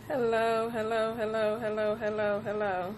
Hello, hello, hello, hello, hello, hello.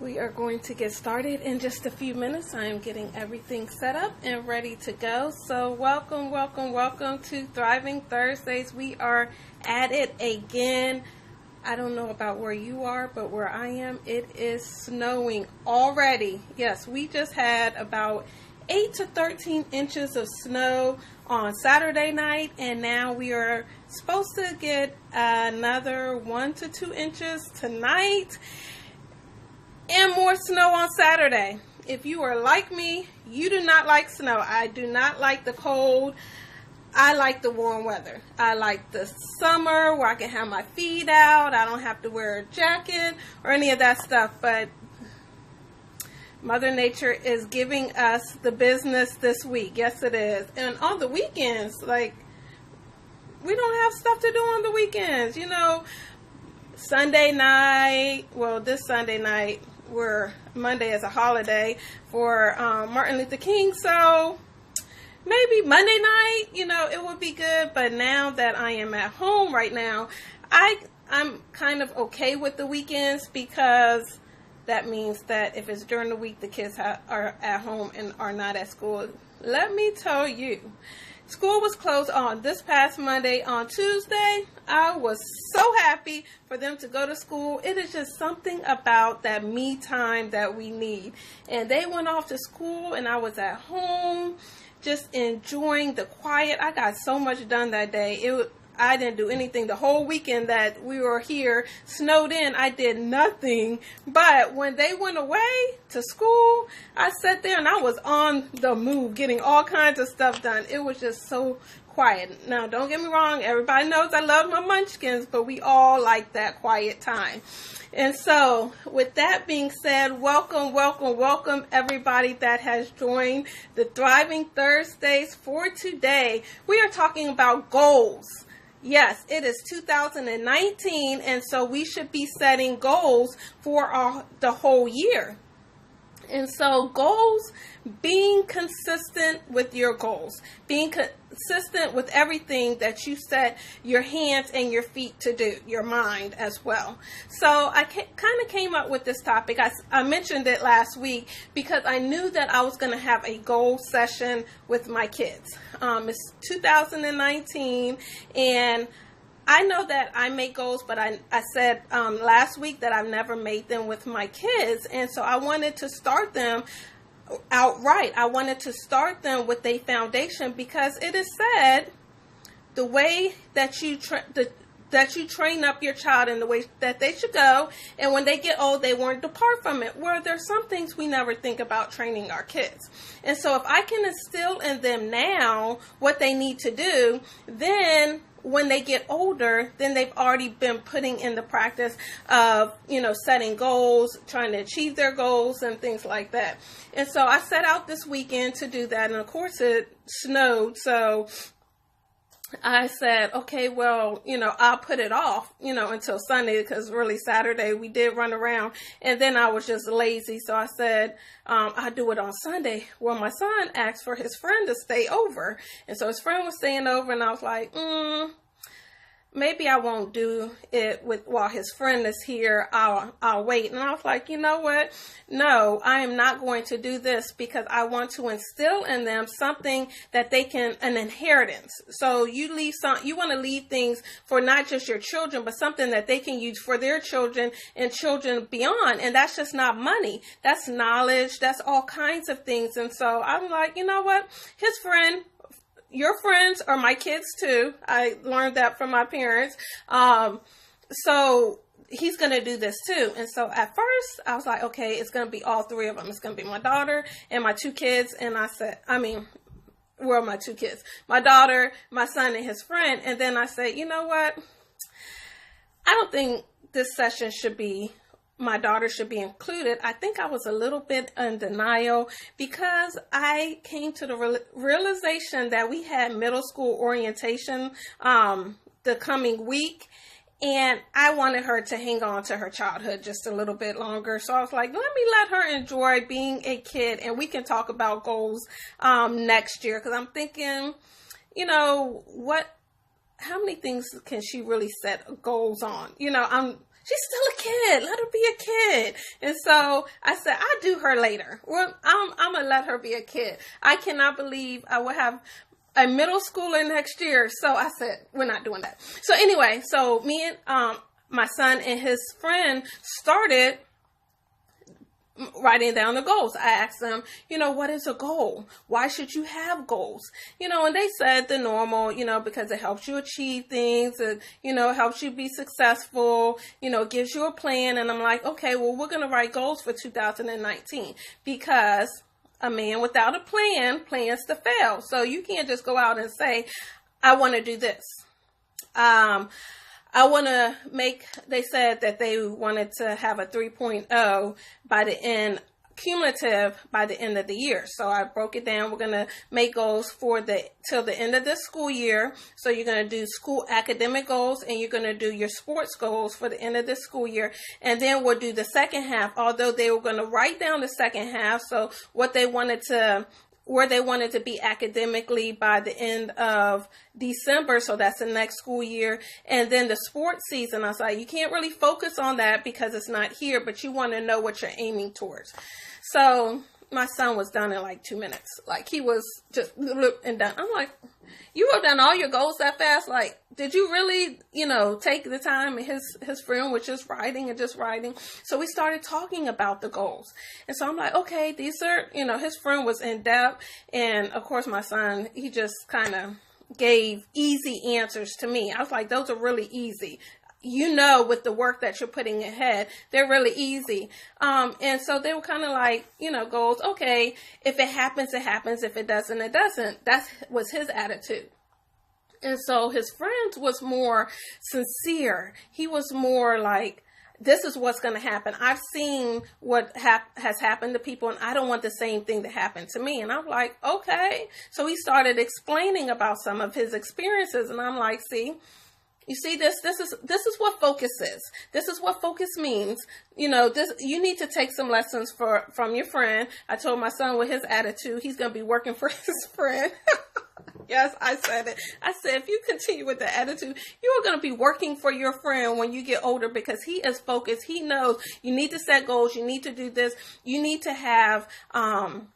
We are going to get started in just a few minutes. I am getting everything set up and ready to go. So welcome, welcome, welcome to Thriving Thursdays. We are at it again. I don't know about where you are, but where I am, it is snowing already. Yes, we just had about 8 to 13 inches of snow on Saturday night, and now we are supposed to get another 1 to 2 inches tonight and more snow on Saturday. If you are like me, you do not like snow. I do not like the cold. I like the warm weather. I like the summer where I can have my feet out. I don't have to wear a jacket or any of that stuff, but Mother Nature is giving us the business this week. Yes, it is. And on the weekends, we don't have stuff to do on the weekends. You know, Sunday night, well, this Sunday night, Monday is a holiday for Martin Luther King, so maybe Monday night, it would be good. But now that I am at home right now, I'm kind of okay with the weekends, because that means that if it's during the week, the kids are at home and are not at school. Let me tell you, school was closed on this past Monday. On Tuesday, I was so happy for them to go to school. It is just something about that me time that we need. And they went off to school, and I was at home just enjoying the quiet. I got so much done that day. I didn't do anything the whole weekend that we were here snowed in. I did nothing. But when they went away to school, I sat there and I was on the move, getting all kinds of stuff done. It was just so quiet. Now, don't get me wrong. Everybody knows I love my munchkins, but we all like that quiet time. And so, with that being said, welcome, welcome, welcome everybody that has joined the Thriving Thursdays for today. We are talking about goals. Yes, it is 2019, and so we should be setting goals for the whole year. And so goals, being consistent with your goals, being consistent with everything that you set your hands and your feet to do, your mind as well. So I kind of came up with this topic. I mentioned it last week because I knew that I was going to have a goal session with my kids. It's 2019, and I know that I make goals, but I said last week that I've never made them with my kids. And so I wanted to start them outright. I wanted to start them with a foundation, because it is said the way that you train up your child in the way that they should go, and when they get old, they won't depart from it. Where there's some things we never think about training our kids. And so if I can instill in them now what they need to do, then when they get older, then they've already been putting in the practice of, setting goals, trying to achieve their goals and things like that. And so I set out this weekend to do that. And of course it snowed. So I said, okay, well, I'll put it off, until Sunday, because really Saturday we did run around, and then I was just lazy. So I said, I'll do it on Sunday. Well, my son asked for his friend to stay over. And so his friend was staying over, and I was like, maybe I won't do it while his friend is here. I'll wait. And I was like, you know what? No, I am not going to do this, because I want to instill in them something that they can, an inheritance. So you want to leave things for not just your children, but something that they can use for their children and children beyond. And that's just not money. That's knowledge. That's all kinds of things. And so I'm like, you know what? His friend, your friends are my kids too. I learned that from my parents. So he's going to do this too. And so at first I was like, okay, it's going to be all three of them. It's going to be my daughter and my two kids. And I said, my two kids, my daughter, my son, and his friend. And then I said, you know what? I don't think this session my daughter should be included. I think I was a little bit in denial, because I came to the realization that we had middle school orientation the coming week, and I wanted her to hang on to her childhood just a little bit longer. So I was like, let her enjoy being a kid, and we can talk about goals next year, because I'm thinking, what how many things can she really set goals on? You know, she's still a kid. Let her be a kid. And so I said, I'll do her later. Well, I'm going to let her be a kid. I cannot believe I will have a middle schooler next year. So I said, we're not doing that. So anyway, so me and my son and his friend started writing down the goals. I asked them, you know, what is a goal? Why should you have goals? You know, and they said the normal, you know, because it helps you achieve things, and, you know, it helps you be successful, you know, it gives you a plan. And I'm like, okay, well, we're going to write goals for 2019, because a man without a plan plans to fail. So you can't just go out and say, I want to do this. I want to they said that they wanted to have a 3.0 by the end, cumulative by the end of the year. So I broke it down. We're going to make goals till the end of this school year. So you're going to do school academic goals, and you're going to do your sports goals for the end of this school year. And then we'll do the second half, although they were going to write down the second half. So where they wanted to be academically by the end of December. So that's the next school year. And then the sports season, I was like, you can't really focus on that because it's not here, but you want to know what you're aiming towards. So my son was done in like 2 minutes. Like, he was just and done. I'm like, you wrote down all your goals that fast? Like, did you really, you know, take the time? And his friend was just writing and just writing. So we started talking about the goals. And so I'm like, okay, these are, you know, his friend was in depth. And of course, my son, he just kind of gave easy answers to me. I was like, those are really easy. You know, with the work that you're putting ahead, they're really easy. And so they were kind of like, you know, goals. Okay, if it happens, it happens. If it doesn't, it doesn't. That was his attitude. And so his friend was more sincere. He was more like, this is what's going to happen. I've seen what has happened to people, and I don't want the same thing to happen to me. And I'm like, okay. So he started explaining about some of his experiences, and I'm like, see, you see, this is what focus is. This is what focus means. You know, you need to take some lessons from your friend. I told my son, with his attitude, he's going to be working for his friend. Yes, I said it. I said, if you continue with the attitude, you are going to be working for your friend when you get older, because he is focused. He knows you need to set goals. You need to do this. You need to have, of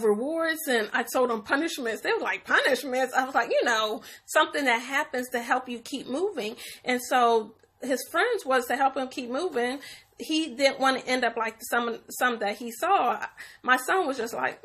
rewards. And I told them punishments. They were like, punishments? I was like, you know, something that happens to help you keep moving. And so his friends was to help him keep moving. He didn't want to end up like some that he saw. My son was just like,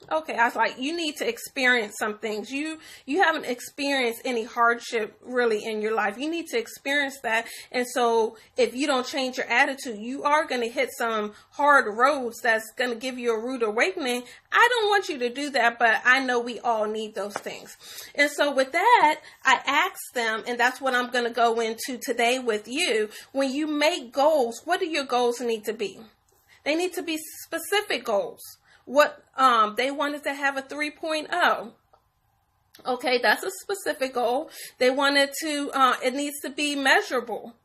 okay. I was like, you need to experience some things. You haven't experienced any hardship really in your life. You need to experience that. And so if you don't change your attitude, you are going to hit some hard roads that's going to give you a rude awakening. I don't want you to do that, but I know we all need those things. And so with that, I asked them, and that's what I'm going to go into today with you. When you make goals, what do your goals need to be? They need to be specific goals. What they wanted to have a 3.0. Okay, that's a specific goal. They wanted to, it needs to be measurable.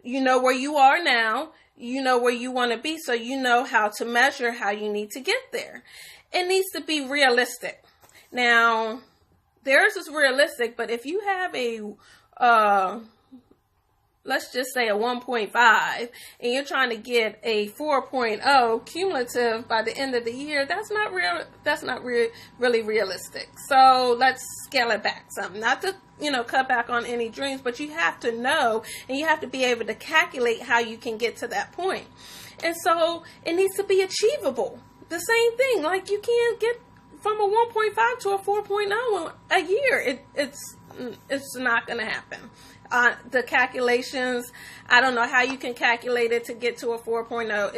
You know where you are now. You know where you want to be, so you know how to measure how you need to get there. It needs to be realistic. Now, theirs is realistic, but if you have a, let's just say a 1.5, and you're trying to get a 4.0 cumulative by the end of the year, that's not real. That's not really realistic. So let's scale it back some. Not to, you know, cut back on any dreams, but you have to know, and you have to be able to calculate how you can get to that point. And so it needs to be achievable. The same thing, like you can't get from a 1.5 to a 4.0 a year. It's not going to happen. The calculations, I don't know how you can calculate it to get to a 4.0.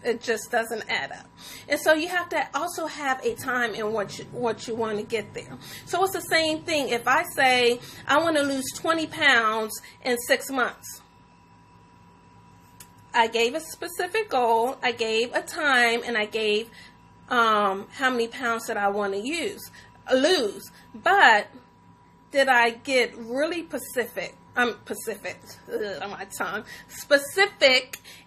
It just doesn't add up. And so you have to also have a time in what you want to get there. So it's the same thing. If I say I want to lose 20 pounds in 6 months, I gave a specific goal, I gave a time, and I gave how many pounds that I want to lose. But did I get really specific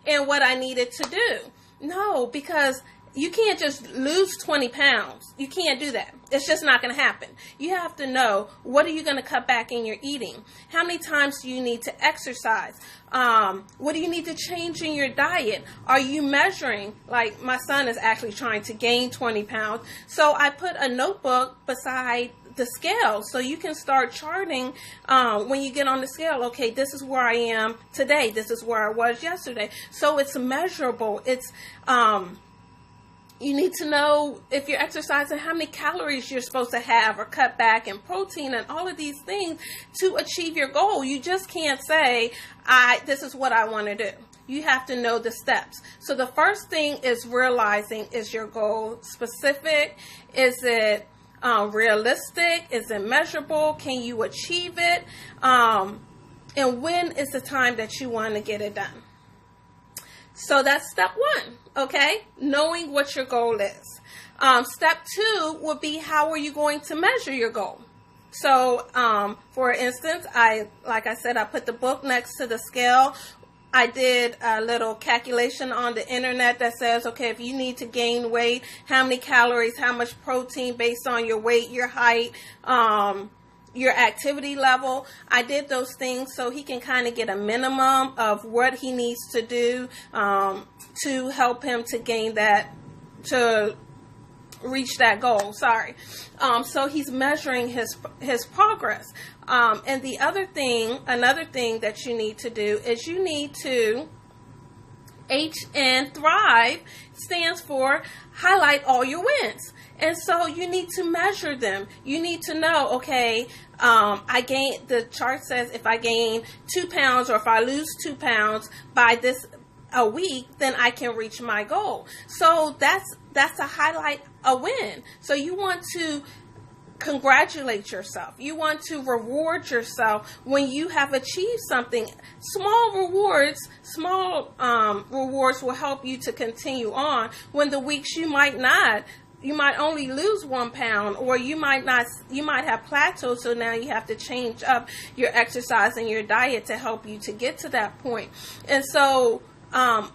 in what I needed to do? No, because you can't just lose 20 pounds. You can't do that. It's just not going to happen. You have to know, what are you going to cut back in your eating? How many times do you need to exercise? What do you need to change in your diet? Are you measuring? Like, my son is actually trying to gain 20 pounds. So I put a notebook beside the scale, so you can start charting when you get on the scale. Okay, this is where I am today. This is where I was yesterday. So it's measurable. It's you need to know if you're exercising, how many calories you're supposed to have or cut back, and protein and all of these things to achieve your goal. You just can't say, this is what I want to do. You have to know the steps. So the first thing is realizing, is your goal specific? Is it realistic? Is it measurable? Can you achieve it? And when is the time that you want to get it done? So that's step one, okay? Knowing what your goal is. Step two would be, how are you going to measure your goal? So, for instance, like I said, I put the book next to the scale. I did a little calculation on the internet that says, okay, if you need to gain weight, how many calories, how much protein based on your weight, your height, your activity level. I did those things so he can kind of get a minimum of what he needs to do to help him to gain that, to reach that goal. Sorry. So he's measuring his progress. And the another thing that you need to do is you need to, T.H.R.I.V.E stands for highlight all your wins. And so you need to measure them. You need to know, okay, the chart says if I gain 2 pounds, or if I lose 2 pounds by a week, then I can reach my goal. So that's a highlight a win. So you want to congratulate yourself. You want to reward yourself when you have achieved something. Small rewards will help you to continue on when the weeks you might only lose 1 pound, or you might have plateaued. So now you have to change up your exercise and your diet to help you to get to that point. And so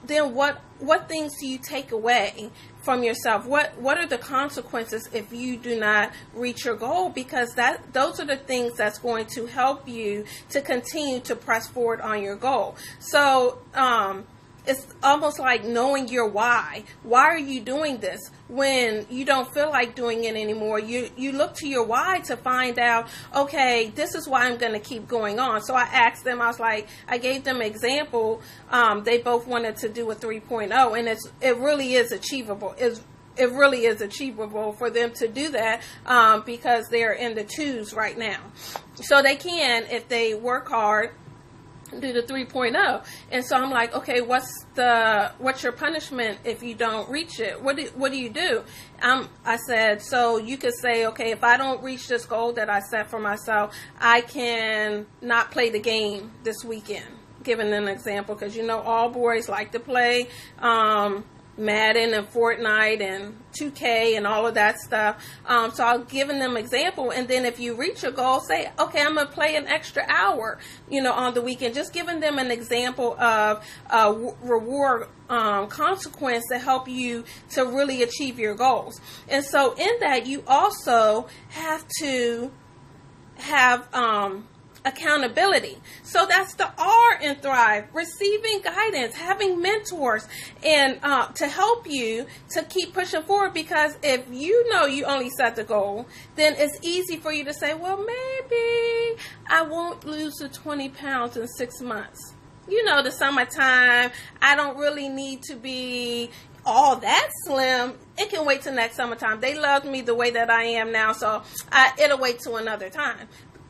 then what things do you take away from yourself? What are the consequences if you do not reach your goal? Because those are the things that's going to help you to continue to press forward on your goal. So it's almost like knowing your why. Why are you doing this? When you don't feel like doing it anymore, you look to your why to find out, okay, this is why I'm going to keep going on. So I asked them, I gave them an example. They both wanted to do a 3.0, and it really is achievable. It really is achievable for them to do that because they're in the 2s right now. So they can, if they work hard, do the 3.0. And so I'm like, okay, what's your punishment if you don't reach it? What do you do? I said, so you could say, okay, if I don't reach this goal that I set for myself, I can not play the game this weekend. Giving an example, because all boys like to play Madden and Fortnite and 2K and all of that stuff. So I'll give them example, and then if you reach your goal, say, okay, I'm gonna play an extra hour, on the weekend. Just giving them an example of reward consequence to help you to really achieve your goals. And so in that, you also have to have accountability. So that's the R in Thrive. Receiving guidance, having mentors, and to help you to keep pushing forward. Because if you know you only set the goal, then it's easy for you to say, well, maybe I won't lose the 20 pounds in 6 months. The summertime, I don't really need to be all that slim. It can wait till next summertime. They loved me the way that I am now, so it'll wait till another time.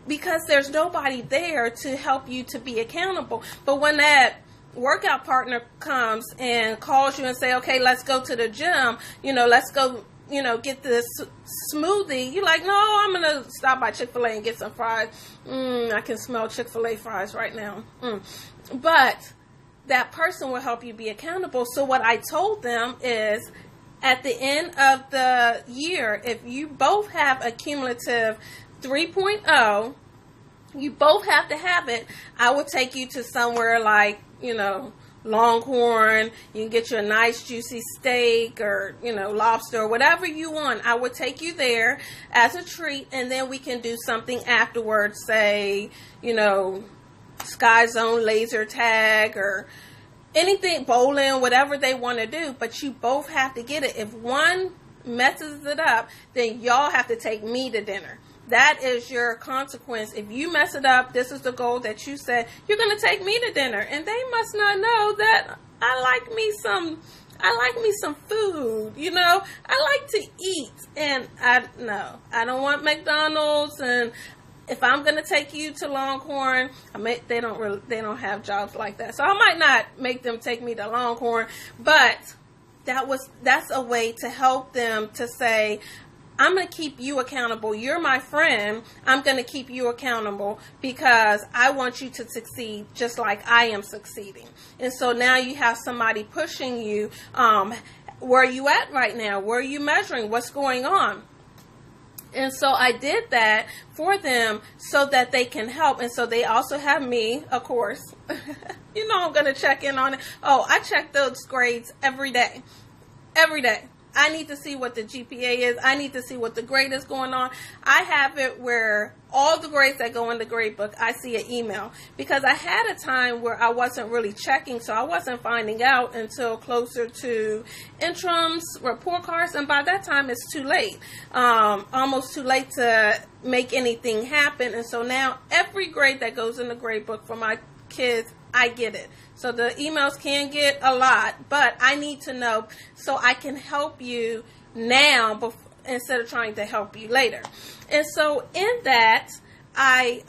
Because there's nobody there to help you to be accountable. But when that workout partner comes and calls you and say, okay, let's go to the gym, let's go, get this smoothie, you're like, no, I'm going to stop by Chick-fil-A and get some fries. I can smell Chick-fil-A fries right now. But that person will help you be accountable. So what I told them is, at the end of the year, if you both have a cumulative 3.0, you both have to have it. I would take you to somewhere like, Longhorn. You can get you a nice juicy steak or, lobster or whatever you want. I would take you there as a treat, and then we can do something afterwards, say, Sky Zone laser tag or anything, bowling, whatever they want to do. But you both have to get it. If one messes it up, then y'all have to take me to dinner. That is your consequence. If you mess it up, this is the goal that you set. You're going to take me to dinner. And they must not know that I like me some food. I like to eat. And I don't want McDonald's. And if I'm going to take you to Longhorn, they don't have jobs like that. So I might not make them take me to Longhorn, but that's a way to help them to say, I'm going to keep you accountable. You're my friend. I'm going to keep you accountable because I want you to succeed just like I am succeeding. And so now you have somebody pushing you. Where are you at right now? Where are you measuring? What's going on? And so I did that for them so that they can help. And so they also have me, of course. I'm going to check in on it. Oh, I check those grades every day. Every day. I need to see what the GPA is. I need to see what the grade is going on. I have it where all the grades that go in the grade book, I see an email. Because I had a time where I wasn't really checking, so I wasn't finding out until closer to interims, report cards, and by that time it's too late. Almost too late to make anything happen. And so now every grade that goes in the grade book for my kids, I get it. So the emails can get a lot, but I need to know so I can help you now instead of trying to help you later. And so in that, I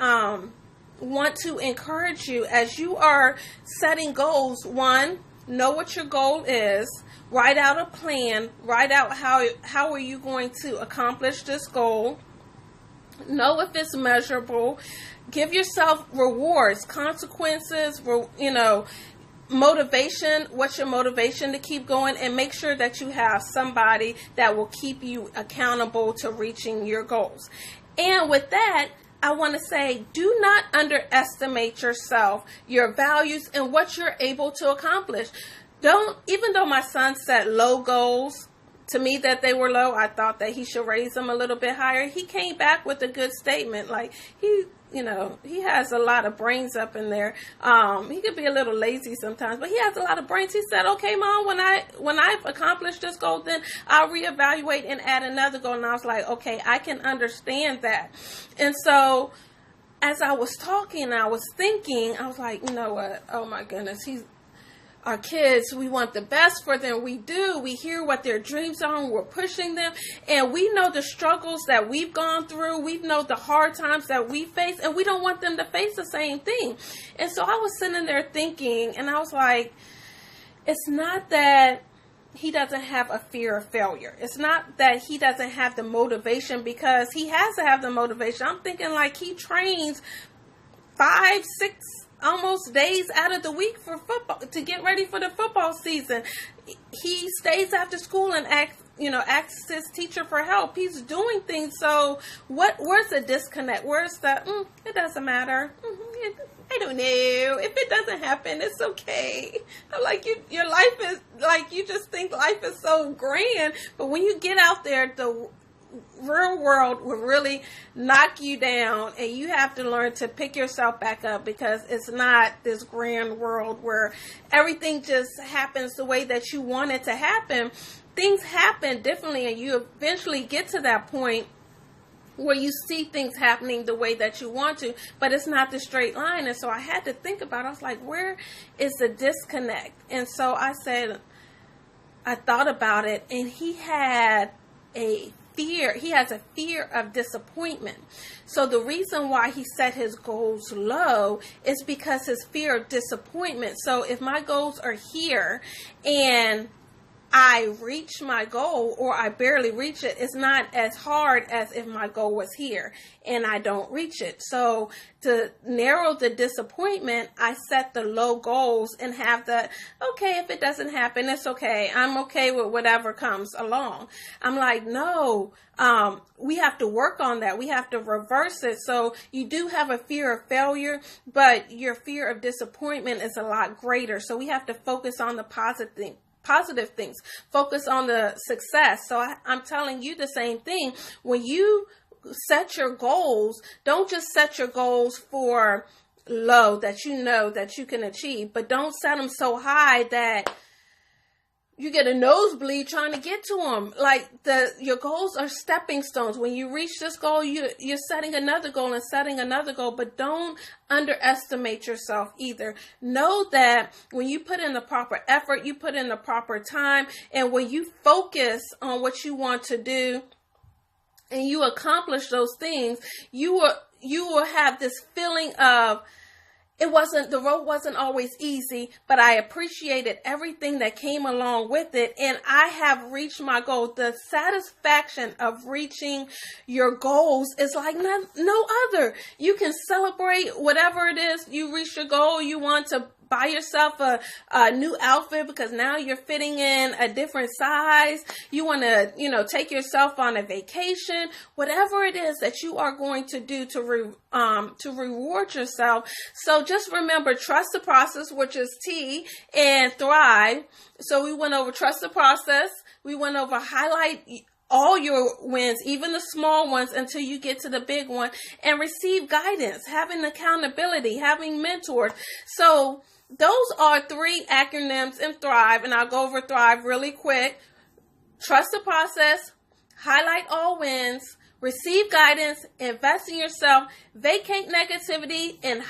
want to encourage you as you are setting goals. One, know what your goal is. Write out a plan. Write out how are you going to accomplish this goal. Know if it's measurable. Give yourself rewards, consequences, motivation. What's your motivation to keep going? And make sure that you have somebody that will keep you accountable to reaching your goals. And with that, I want to say, do not underestimate yourself, your values, and what you're able to accomplish. Even though my son set low goals, to me that they were low, I thought that he should raise them a little bit higher. He came back with a good statement. Like he has a lot of brains up in there. He could be a little lazy sometimes, but he has a lot of brains. He said, okay, Mom, when I've accomplished this goal, then I'll reevaluate and add another goal. And I was like, okay, I can understand that. And so as I was talking, I was thinking, I was like, you know what? Oh my goodness. Our kids, we want the best for them. We do. We hear what their dreams are and we're pushing them. And we know the struggles that we've gone through. We know the hard times that we face. And we don't want them to face the same thing. And so I was sitting there thinking, and I was like, it's not that he doesn't have a fear of failure. It's not that he doesn't have the motivation, because he has to have the motivation. I'm thinking like he trains 5, 6 almost days out of the week for football to get ready for the football season. He stays after school and asks his teacher for help. He's doing things. So where's the disconnect? Where's the it doesn't matter. I don't know. If it doesn't happen, it's okay. I'm like, your life is like, you just think life is so grand, but when you get out there, the real world will really knock you down, and you have to learn to pick yourself back up, because it's not this grand world where everything just happens the way that you want it to happen. Things happen differently, and you eventually get to that point where you see things happening the way that you want to, but it's not the straight line. And so I had to think about it. I was like, where is the disconnect? And so I thought about it, and he has a fear of disappointment. So the reason why he set his goals low is because his fear of disappointment. So if my goals are here and I reach my goal or I barely reach it, it's not as hard as if my goal was here and I don't reach it. So to narrow the disappointment, I set the low goals and have the, okay, if it doesn't happen, it's okay. I'm okay with whatever comes along. I'm like, no, we have to work on that. We have to reverse it. So you do have a fear of failure, but your fear of disappointment is a lot greater. So we have to focus on the positive things, focus on the success. So I'm telling you the same thing. When you set your goals, don't just set your goals for low that you know that you can achieve, but don't set them so high that you get a nosebleed trying to get to them. Like your goals are stepping stones. When you reach this goal, you're setting another goal and setting another goal, but don't underestimate yourself either. Know that when you put in the proper effort, you put in the proper time, and when you focus on what you want to do and you accomplish those things, you will have this feeling of, the road wasn't always easy, but I appreciated everything that came along with it, and I have reached my goal. The satisfaction of reaching your goals is like no other. You can celebrate whatever it is. You reach your goal. You want to buy yourself a new outfit because now you're fitting in a different size. You want to, take yourself on a vacation. Whatever it is that you are going to do to reward yourself. So just remember, trust the process, which is T, and thrive. So we went over trust the process. We went over highlight all your wins, even the small ones, until you get to the big one, and receive guidance, having accountability, having mentors. So those are 3 acronyms in Thrive, and I'll go over Thrive really quick. Trust the process, highlight all wins, receive guidance, invest in yourself, vacate negativity, and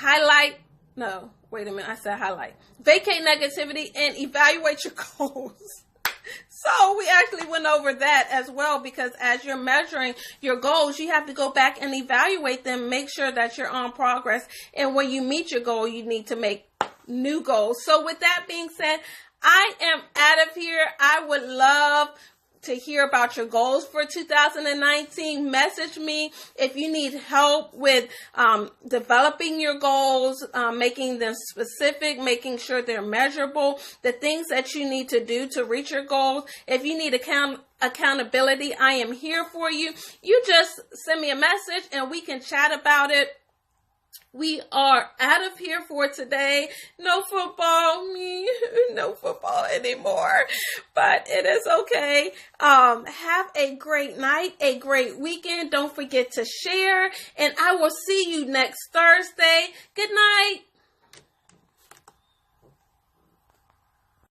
vacate negativity and evaluate your goals. So we actually went over that as well, because as you're measuring your goals, you have to go back and evaluate them, make sure that you're on progress. And when you meet your goal, you need to make new goals. So with that being said, I am out of here. I would love to hear about your goals for 2019. Message me if you need help with developing your goals, making them specific, making sure they're measurable, the things that you need to do to reach your goals. If you need accountability, I am here for you. You just send me a message and we can chat about it. We are out of here for today. No football anymore, but it is okay. Have a great night, a great weekend. Don't forget to share, and I will see you next Thursday. Good night.